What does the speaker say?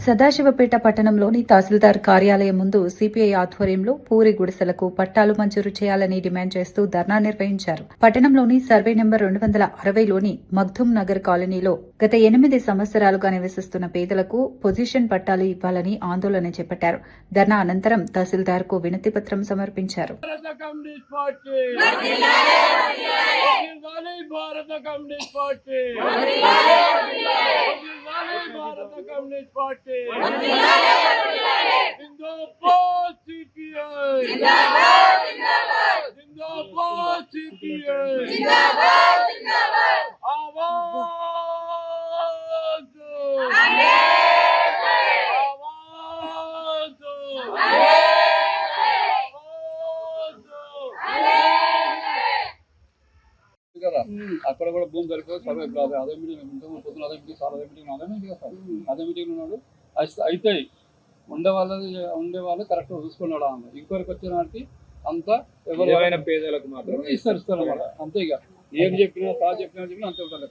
సదాశివపేట పట్టణంలోని తహసీల్దార్ కార్యాలయం ముందు సిపిఐ ఆధ్వర్యంలో పూరి గుడిసెలకు పట్టాలు మంజూరు చేయాలని డిమాండ్ చేస్తూ ధర్నా నిర్వహించారు. పట్టణంలోని సర్వే నెంబర్ 260లోని మగ్దుమ్ నగర్ కాలనీలో గత 8 సంవత్సరాలుగా నివసిస్తున్న పేదలకు పొజిషన్ పట్టాలు ఇవ్వాలని ఆందోళన చేపట్టారు. ధర్నా అనంతరం తహసీల్దార్కు వినతి పత్రం సమర్పించారు. కదా అక్కడ కూడా భూమి దొరికిపోయి సర్వే కాదు. అదే మీటింగ్ పొద్దున అదే మీటింగ్ సార్ అదే మీటింగ్ అదే మీటింగ్ ఉన్నాడు. అయితే ఉండే వాళ్ళు కరెక్ట్ చూసుకున్నాడు. ఇంకొకరికి వచ్చిన వాటికి అంతా ఎవరైనా పేదలకు మాత్రం ఇస్తారు అన్నమాట. అంతే ఇక ఏం చెప్పినా సార్ చెప్పినా అంతే ఉంటారు.